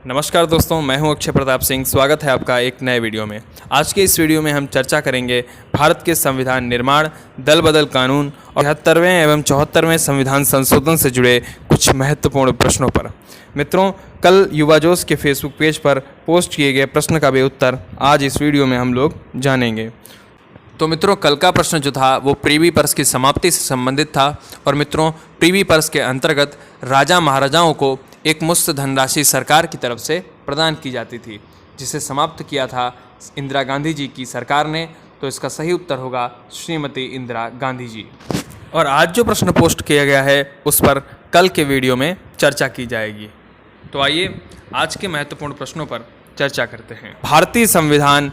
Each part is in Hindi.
नमस्कार दोस्तों, मैं हूं अक्षय प्रताप सिंह। स्वागत है आपका एक नए वीडियो में। आज के इस वीडियो में हम चर्चा करेंगे भारत के संविधान निर्माण, दल बदल कानून और 73वें एवं 74वें संविधान संशोधन से जुड़े कुछ महत्वपूर्ण प्रश्नों पर। मित्रों, कल युवा जोश के फेसबुक पेज पर पोस्ट किए गए प्रश्न का भी उत्तर आज इस वीडियो में हम लोग जानेंगे। तो मित्रों, कल का प्रश्न जो था वो प्रीवी पर्स की समाप्ति से संबंधित था। और मित्रों, प्रीवी पर्स के अंतर्गत राजा महाराजाओं को एक मुश्त धनराशि सरकार की तरफ से प्रदान की जाती थी, जिसे समाप्त किया था इंदिरा गांधी जी की सरकार ने। तो इसका सही उत्तर होगा श्रीमती इंदिरा गांधी जी। और आज जो प्रश्न पोस्ट किया गया है उस पर कल के वीडियो में चर्चा की जाएगी। तो आइए आज के महत्वपूर्ण प्रश्नों पर चर्चा करते हैं। भारतीय संविधान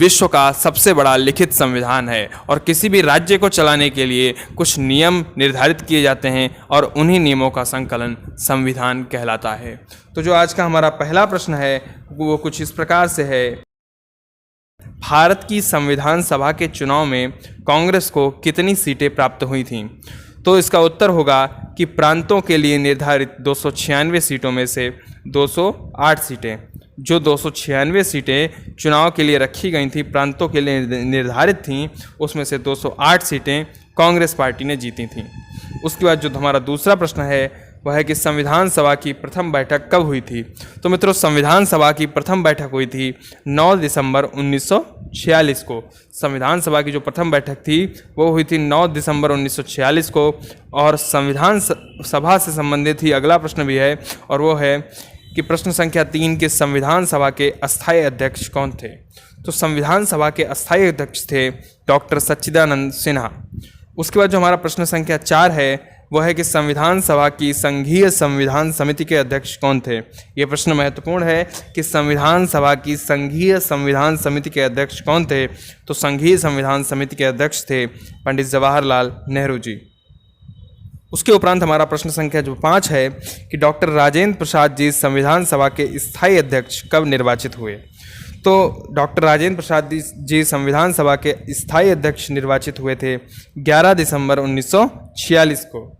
विश्व का सबसे बड़ा लिखित संविधान है और किसी भी राज्य को चलाने के लिए कुछ नियम निर्धारित किए जाते हैं और उन्हीं नियमों का संकलन संविधान कहलाता है। तो जो आज का हमारा पहला प्रश्न है वो कुछ इस प्रकार से है। भारत की संविधान सभा के चुनाव में कांग्रेस को कितनी सीटें प्राप्त हुई थीं? तो इसका उत्तर होगा कि प्रांतों के लिए निर्धारित 296 सीटों में से 208 सीटें, जो 296 सीटें चुनाव के लिए रखी गई थी, प्रांतों के लिए निर्धारित थीं, उसमें से 208 सीटें कांग्रेस पार्टी ने जीती थीं। उसके बाद जो हमारा दूसरा प्रश्न है वह है कि संविधान सभा की प्रथम बैठक कब हुई थी? तो मित्रों, संविधान सभा की प्रथम बैठक हुई थी 9 दिसंबर 1946 को। संविधान सभा की जो प्रथम बैठक थी वो हुई थी 9 दिसंबर 1946 को। और संविधान सभा से संबंधित ही अगला प्रश्न भी है, और वो है कि प्रश्न संख्या 3 के संविधान सभा के अस्थायी अध्यक्ष कौन थे? तो संविधान सभा के अस्थायी अध्यक्ष थे डॉक्टर सच्चिदानंद सिन्हा। उसके बाद जो हमारा प्रश्न संख्या 4 है वह है कि संविधान सभा की संघीय संविधान समिति के अध्यक्ष कौन थे? ये प्रश्न महत्वपूर्ण है कि संविधान सभा की संघीय संविधान समिति के अध्यक्ष कौन थे? तो संघीय संविधान समिति के अध्यक्ष थे पंडित जवाहरलाल नेहरू जी। उसके उपरांत हमारा प्रश्न संख्या जो 5 है कि डॉक्टर राजेंद्र प्रसाद जी संविधान सभा के स्थायी अध्यक्ष कब निर्वाचित हुए? तो डॉक्टर राजेंद्र प्रसाद जी संविधान सभा के स्थायी अध्यक्ष निर्वाचित हुए थे 11 दिसंबर 1946 को,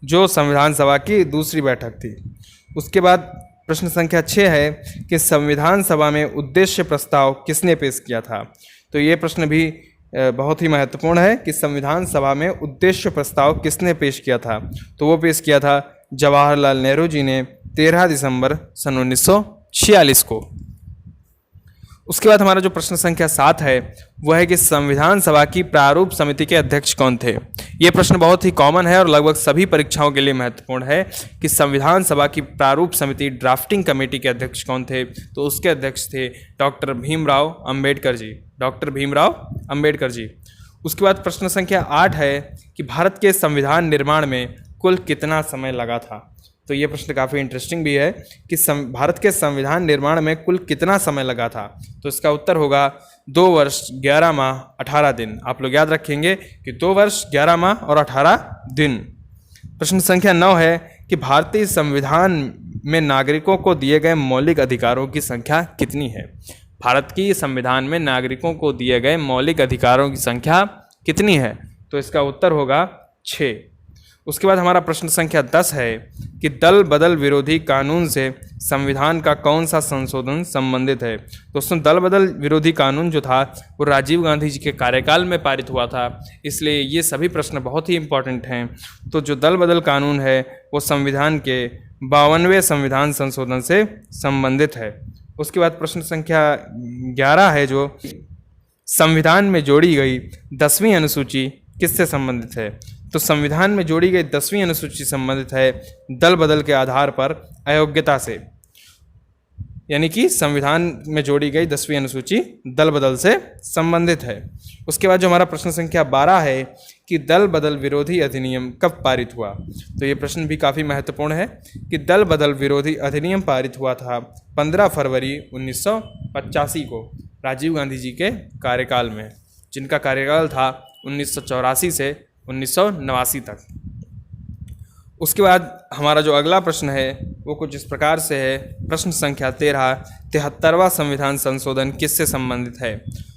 जो संविधान सभा की दूसरी बैठक थी। उसके बाद प्रश्न संख्या 6 है कि संविधान सभा में उद्देश्य प्रस्ताव किसने पेश किया था? तो ये प्रश्न भी बहुत ही महत्वपूर्ण है कि संविधान सभा में उद्देश्य प्रस्ताव किसने पेश किया था? तो वो पेश किया था जवाहरलाल नेहरू जी ने 13 दिसंबर सन 1946 को। उसके बाद हमारा जो प्रश्न संख्या 7 है वह है कि संविधान सभा की प्रारूप समिति के अध्यक्ष कौन थे? ये प्रश्न बहुत ही कॉमन है और लगभग सभी परीक्षाओं के लिए महत्वपूर्ण है कि संविधान सभा की प्रारूप समिति ड्राफ्टिंग कमेटी के अध्यक्ष कौन थे? तो उसके अध्यक्ष थे डॉक्टर भीमराव अंबेडकर जी। डॉक्टर भीमराव अंबेडकर जी। उसके बाद प्रश्न संख्या 8 है कि भारत के संविधान निर्माण में कुल कितना समय लगा था? तो ये प्रश्न काफ़ी इंटरेस्टिंग भी है कि भारत के संविधान निर्माण में कुल कितना समय लगा था? तो इसका उत्तर होगा 2 वर्ष 11 माह 18 दिन। आप लोग याद रखेंगे कि 2 वर्ष 11 माह और 18 दिन। प्रश्न संख्या 9 है कि भारतीय संविधान में नागरिकों को दिए गए मौलिक अधिकारों की संख्या कितनी है? भारत की संविधान में नागरिकों को दिए गए मौलिक अधिकारों की संख्या कितनी है? तो इसका उत्तर होगा 6। उसके बाद हमारा प्रश्न संख्या 10 है कि दल बदल विरोधी कानून से संविधान का कौन सा संशोधन संबंधित है? दोस्तों, दल बदल विरोधी कानून जो था वो राजीव गांधी जी के कार्यकाल में पारित हुआ था, इसलिए ये सभी प्रश्न बहुत ही इंपॉर्टेंट हैं। तो जो दल बदल कानून है वो संविधान के 52वें संविधान संशोधन से संबंधित है। उसके बाद प्रश्न संख्या 11 है जो संविधान में जोड़ी गई 10वीं अनुसूची किससे संबंधित है? तो संविधान में जोड़ी गई 10वीं अनुसूची संबंधित है दल बदल के आधार पर अयोग्यता से, यानी कि संविधान में जोड़ी गई 10वीं अनुसूची दल बदल से संबंधित है। उसके बाद जो हमारा प्रश्न संख्या 12 है कि दल बदल विरोधी अधिनियम कब पारित हुआ? तो ये प्रश्न भी काफ़ी महत्वपूर्ण है कि दल बदल विरोधी अधिनियम पारित हुआ था 15 फरवरी 1985 को राजीव गांधी जी के कार्यकाल में, जिनका कार्यकाल था 1984 से 1989 तक। उसके बाद हमारा जो अगला प्रश्न है वो कुछ इस प्रकार से है। प्रश्न संख्या 13 73वां संविधान संशोधन किससे संबंधित है?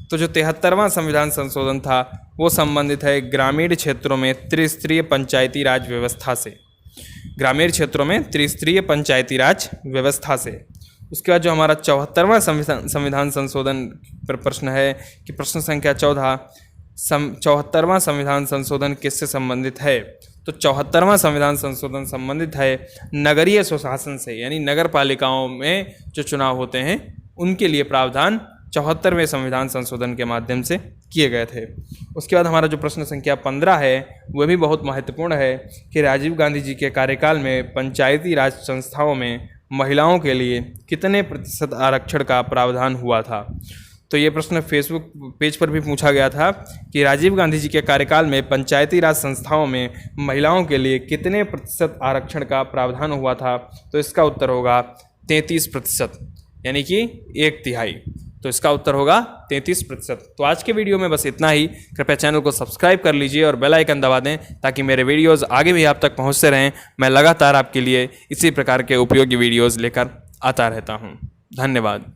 तो जो 73वां संविधान संशोधन था वो संबंधित है ग्रामीण क्षेत्रों में त्रिस्तरीय पंचायती राज व्यवस्था से। ग्रामीण क्षेत्रों में त्रिस्तरीय पंचायती राज व्यवस्था से। उसके बाद जो हमारा 74वां संविधान संशोधन पर प्रश्न है कि प्रश्न संख्या 14, 74वां संविधान संशोधन किससे संबंधित है? तो 74वां संविधान संशोधन संबंधित है नगरीय स्वशासन से, यानी नगर पालिकाओं में जो चुनाव होते हैं उनके लिए प्रावधान 74वें संविधान संशोधन के माध्यम से किए गए थे। उसके बाद हमारा जो प्रश्न संख्या 15 है वह भी बहुत महत्वपूर्ण है कि राजीव गांधी जी के कार्यकाल में पंचायती राज संस्थाओं में महिलाओं के लिए कितने प्रतिशत आरक्षण का प्रावधान हुआ था? तो ये प्रश्न फेसबुक पेज पर भी पूछा गया था कि राजीव गांधी जी के कार्यकाल में पंचायती राज संस्थाओं में महिलाओं के लिए कितने प्रतिशत आरक्षण का प्रावधान हुआ था? तो इसका उत्तर होगा 33%, यानी कि 1/3। तो इसका उत्तर होगा 33%। तो आज के वीडियो में बस इतना ही। कृपया चैनल को सब्सक्राइब कर लीजिए और बेल आइकन दबा दें ताकि मेरे वीडियोस आगे भी आप तक पहुंचते रहें। मैं लगातार आपके लिए इसी प्रकार के उपयोगी वीडियोस लेकर आता रहता हूं। धन्यवाद।